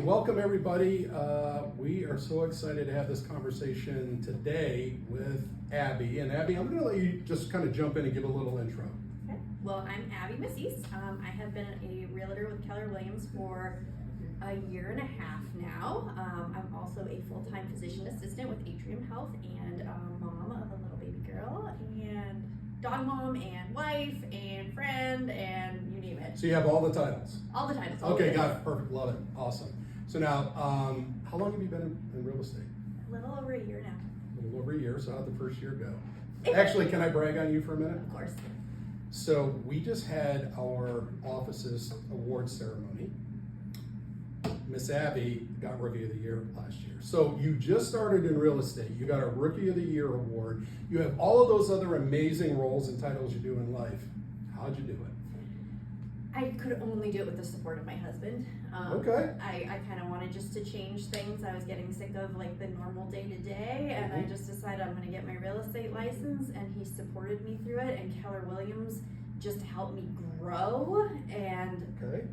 welcome everybody. We are so excited to have this conversation today with Abby. And Abby, I'm going to let you just kind of jump in and give a little intro. Okay. Well, I'm Abby Massis. I have been a realtor with Keller Williams for a year and a half now. I'm also a full-time physician assistant with Atrium Health and mom of a little baby girl and dog mom and wife and friend and you name it. So you have all the titles? All the titles. Okay, got it. Perfect. Love it. Awesome. So now, how long have you been in real estate? A little over a year now. A little over a year. So how'd the first year go? Actually, can I brag on you for a minute? Of course. So we just had our office's award ceremony. Miss Abby got Rookie of the Year last year. So you just started in real estate. You got a Rookie of the Year award. You have all of those other amazing roles and titles you do in life. How'd you do it? I could only do it with the support of my husband. Okay. I kind of wanted just to change things. I was getting sick of like the normal day to day, and I just decided I'm going to get my real estate license, and he supported me through it. And Keller Williams just helped me grow, and Okay.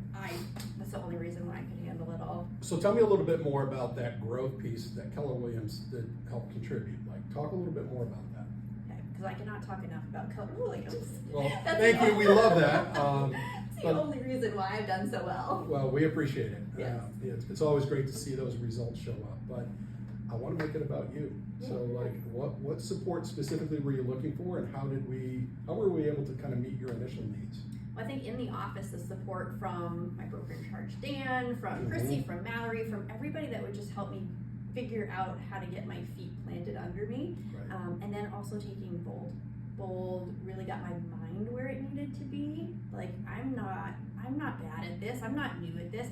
that's the only reason why I could handle it all. So tell me a little bit more about that growth piece that Keller Williams did help contribute. Like, talk a little bit more about that. Because I cannot talk enough about Keller Williams. Well, That's thank you. We love that. It's the only reason why I've done so well. Well, we appreciate it. Yes. It's always great to see those results show up, but I want to make it about you. So, like, what support specifically were you looking for, and how were we able to kind of meet your initial needs? Well, I think in the office, the support from my broker in charge, Dan, from Chrissy, from Mallory, from everybody that would just help me figure out how to get my feet planted under me, Right. and then also taking Bold. Bold really got my mind where it needed to be. Like, I'm not bad at this. I'm not new at this.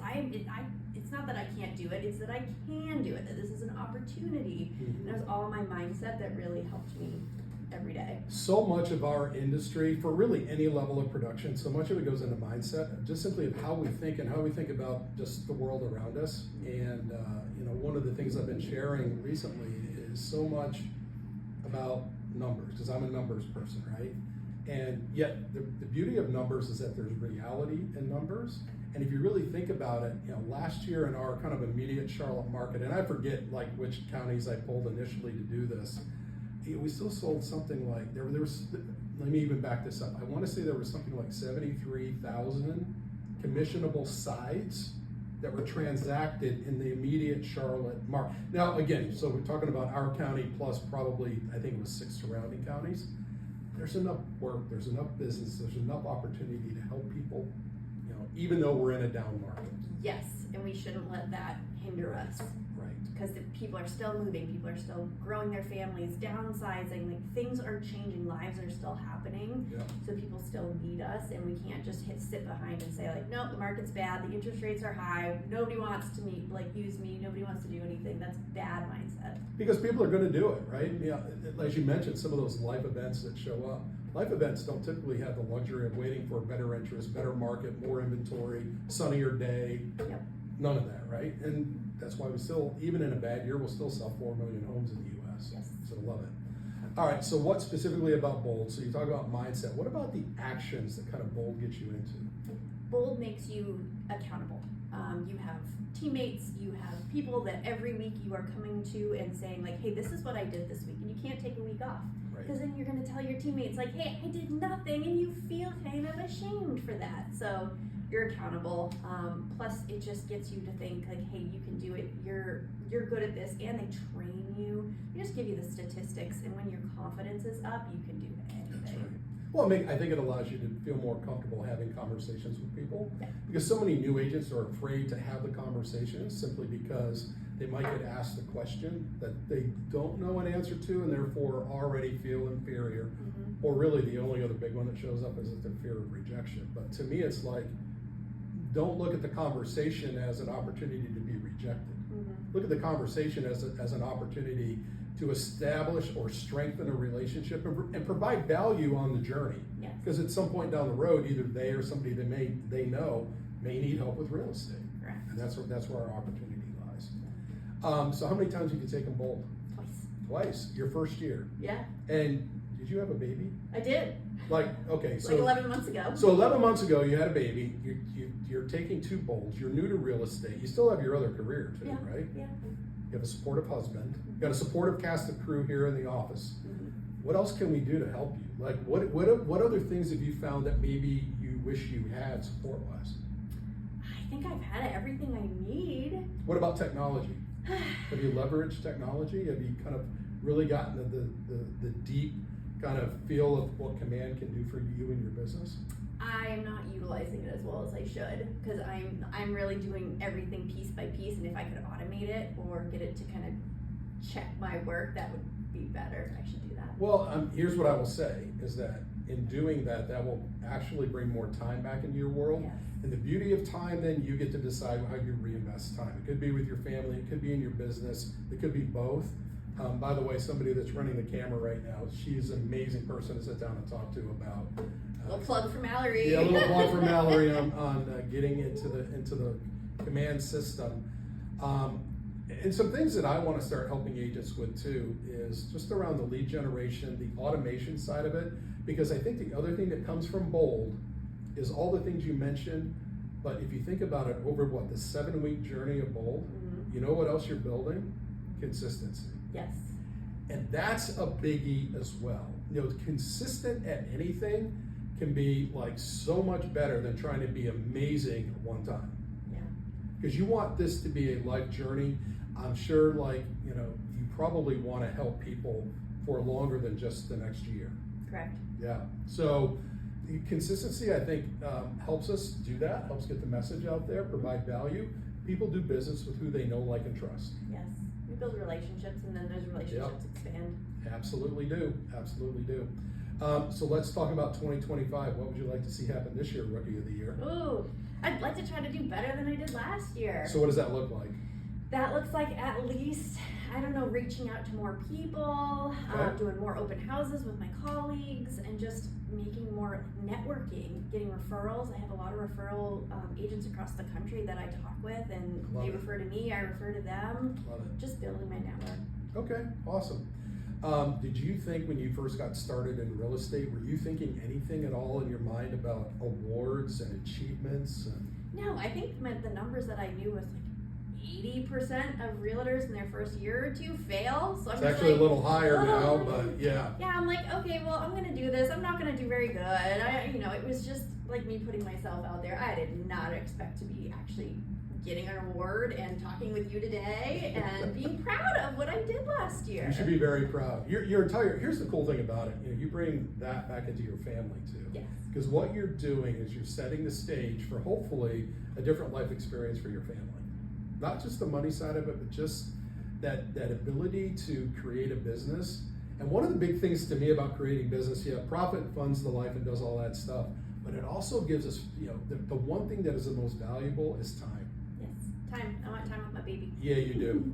It's not that I can't do it. It's that I can do it. That this is an opportunity. And it was all my mindset that really helped me every day. So much of our industry, for really any level of production, so much of it goes into mindset, just simply of how we think and how we think about just the world around us. And one of the things I've been sharing recently is so much about numbers, because I'm a numbers person, right? And yet the beauty of numbers is that there's reality in numbers. And if you really think about it, last year in our kind of immediate Charlotte market, and I forget like which counties I pulled initially to do this, we still sold something like, there was, let me even back this up. I want to say there was something like 73,000 commissionable sides that were transacted in the immediate Charlotte market. Now, again, so we're talking about our county plus probably, I think it was 6 surrounding counties. There's enough work, there's enough business, there's enough opportunity to help people, even though we're in a down market. Yes, and we shouldn't let that hinder us. Right. Because people are still moving, people are still growing their families, downsizing, like things are changing, lives are still happening. Yeah. So people still need us, and we can't just sit behind and say like, no, the market's bad, the interest rates are high, nobody wants to use me, nobody wants to do anything. That's bad mindset. Because people are going to do it, right? As you mentioned, some of those life events that show up. Life events don't typically have the luxury of waiting for better interest, better market, more inventory, sunnier day. Yep. None of that, right? And that's why we still, even in a bad year, we'll still sell 4 million homes in the U.S. Yes. So love it. All right, so what specifically about Bold? So you talk about mindset. What about the actions that kind of Bold gets you into? Bold makes you accountable. You have teammates, you have people that every week you are coming to and saying like, hey, this is what I did this week, and you can't take a week off. Because then you're going to tell your teammates like, hey, I did nothing, and you feel kind of ashamed for that. So you're accountable. Plus it just gets you to think like, hey, you can do it. You're good at this, and they train you. They just give you the statistics, and when your confidence is up, you can do anything. That's right. Well, I think it allows you to feel more comfortable having conversations with people. Yeah. Because so many new agents are afraid to have the conversations simply because they might get asked a question that they don't know an answer to and therefore already feel inferior. Or really the only other big one that shows up is the fear of rejection. But to me, it's like, don't look at the conversation as an opportunity to be rejected. Look at the conversation as an opportunity to establish or strengthen a relationship and provide value on the journey. Yes. Because at some point down the road, either they or somebody they know may need help with real estate. Correct. And that's where our opportunity lies. So how many times have you taken Bold? Twice. Twice. Your first year. Yeah. And did you have a baby? I did, Like, okay, so. like 11 months ago. So 11 months ago, you had a baby, you're taking two bolds, you're new to real estate, you still have your other career too, Yeah. right? Yeah. You have a supportive husband, you got a supportive cast of crew here in the office. Mhm. What else can we do to help you? Like, what other things have you found that maybe you wish you had support-wise? I think I've had everything I need. What about technology? Have you leveraged technology? Have you kind of really gotten the deep kind of feel of what Command can do for you and your business? I'm not utilizing it as well as I should because I'm really doing everything piece by piece, and if I could automate it or get it to kind of check my work, that would be better. I should do that. Well, here's what I will say, is that in doing that, that will actually bring more time back into your world. Yes. And the beauty of time, then you get to decide how you reinvest time. It could be with your family, it could be in your business, it could be both. By the way, somebody that's running the camera right now, she's an amazing person to sit down and talk to about. A little plug for Mallory. Yeah, a little plug for Mallory on getting into the Command system. And some things that I want to start helping agents with too is just around the lead generation, the automation side of it, because I think the other thing that comes from Bold is all the things you mentioned, but if you think about it over the 7-week journey of Bold, Mhm. you know what else you're building? Consistency. Yes. And that's a biggie as well. You know, consistent at anything can be like so much better than trying to be amazing at one time. Yeah. Because you want this to be a life journey. I'm sure, like, you know, you probably want to help people for longer than just the next year. Correct. Yeah. So the consistency, I think, helps us do that, helps get the message out there, provide value. People do business with who they know, like, and trust. Yes. We build relationships, and then those relationships expand. Absolutely do. Absolutely do. So let's talk about 2025. What would you like to see happen this year, Rookie of the Year? Ooh, I'd like to try to do better than I did last year. So what does that look like? That looks like at least, I don't know, reaching out to more people, Okay. doing more open houses with my colleagues, and just making more networking, getting referrals. I have a lot of referral agents across the country that I talk with, and Love they it. refer to me, I refer to them. Love it. Just building my network. Okay, awesome. Did you think when you first got started in real estate, were you thinking anything at all in your mind about awards and achievements? No, I think the numbers that I knew was like 80% of realtors in their first year or two fail. So I'm It's just actually like, a little higher now, "Oh." but yeah. Yeah, I'm like, okay, well, I'm gonna do this. I'm not gonna do very good. It was just like me putting myself out there. I did not expect to be actually getting an award and talking with you today and being proud of what I did last year. You should be very proud. Your entire, here's the cool thing about it, you know, you bring that back into your family too. Yes. Because what you're doing is you're setting the stage for hopefully a different life experience for your family. Not just the money side of it, but just that ability to create a business. And one of the big things to me about creating business, yeah, profit funds the life and does all that stuff, but it also gives us, you know, the one thing that is the most valuable is time. Yes. Time. I want time with my baby. Yeah, you do.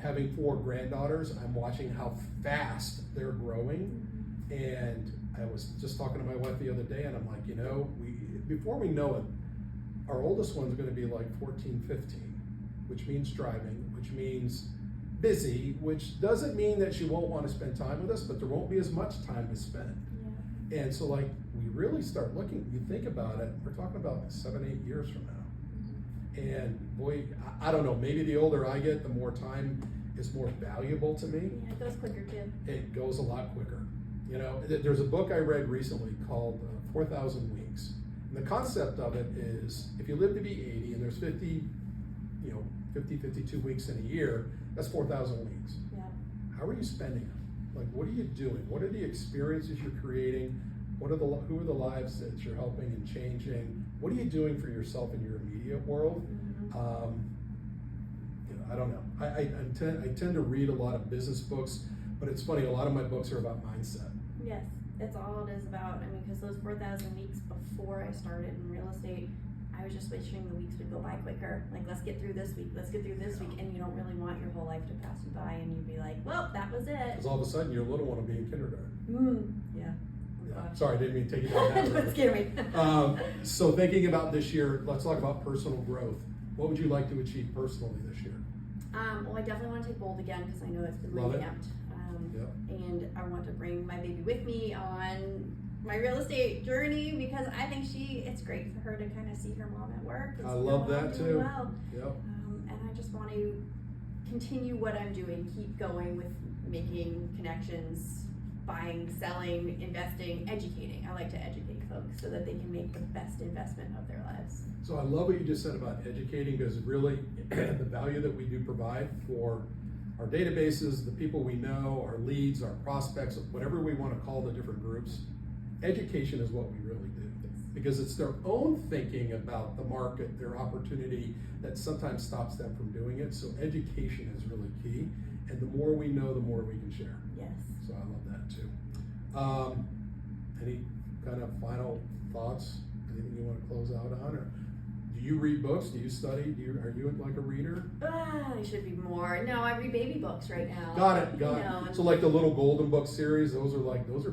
Having 4 granddaughters, I'm watching how fast they're growing. And I was just talking to my wife the other day, and I'm like, you know, before we know it, our oldest one's gonna be like 14, 15, which means driving, which means busy, which doesn't mean that she won't want to spend time with us, but there won't be as much time to spend. Yeah. And so, like, we really start looking, you think about it, we're talking about 7, 8 years from now. And boy, I don't know, maybe the older I get, the more time is more valuable to me. Yeah, it goes quicker too. It goes a lot quicker. You know, there's a book I read recently called 4,000 Weeks. And the concept of it is, if you live to be 80 and there's 50, 52 weeks in a year, that's 4,000 weeks. Yeah. How are you spending them? Like, what are you doing? What are the experiences you're creating? Who are the lives that you're helping and changing? What are you doing for yourself in your immediate world? Mm-hmm. I don't know. I tend to read a lot of business books, but it's funny, a lot of my books are about mindset. Yes, that's all it is about. I mean, because those 4,000 weeks before I started in real estate, I was just wishing the weeks would go by quicker. Like, let's get through this week, let's get through this week, and you don't really want your whole life to pass you by, and you'd be like, well, that was it. Because all of a sudden, your little one will be in kindergarten. Yeah. Oh, Yeah. gosh. Sorry, I didn't mean to take you down that Don't road. scare me. So thinking about this year, let's talk about personal growth. What would you like to achieve personally this year? Well, I definitely want to take Bold again because I know it's been Love it. revamped. Yep. And I want to bring my baby with me on my real estate journey because I think it's great for her to kind of see her mom at work. And I see her love mom that doing too. Well. Yep. And I just want to continue what I'm doing, keep going with making connections, buying, selling, investing, educating. I like to educate folks so that they can make the best investment of their lives. So I love what you just said about educating, because really the value that we do provide for our databases, the people we know, our leads, our prospects, whatever we want to call the different groups, education is what we really do. Because it's their own thinking about the market, their opportunity, that sometimes stops them from doing it. So education is really key. And the more we know, the more we can share. Yes. So I love that too. Any kind of final thoughts? Anything you want to close out on? Or do you read books? Do you study? Are you like a reader? I should be more. No, I read baby books right now. Got it. You know, So like the little golden book series, those are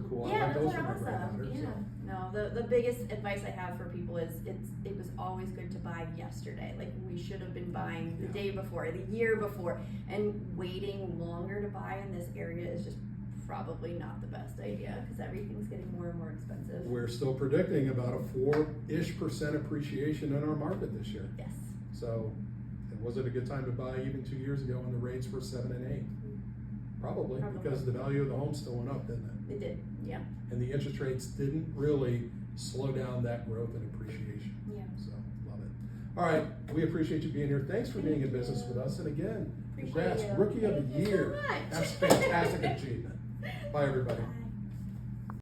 cool. I Yeah, like those for are my awesome. granddaughter. Yeah. So. No, the biggest advice I have for people is it was always good to buy yesterday. Like we should have been buying the day before, the year before, and waiting longer to buy in this area is just probably not the best idea because everything's getting more and more expensive. We're still predicting about a 4% appreciation in our market this year. Yes. So, was it a good time to buy even 2 years ago when the rates were 7 and 8? Probably, because the value of the home still went up, didn't it? It did, yeah. And the interest rates didn't really slow down that growth and appreciation. Yeah. So, love it. All right, we appreciate you being here. Thanks for being in business with us. And again, Appreciate congrats, you. Rookie of Thank the you so Year. much. That's fantastic achievement. Bye, everybody. Bye.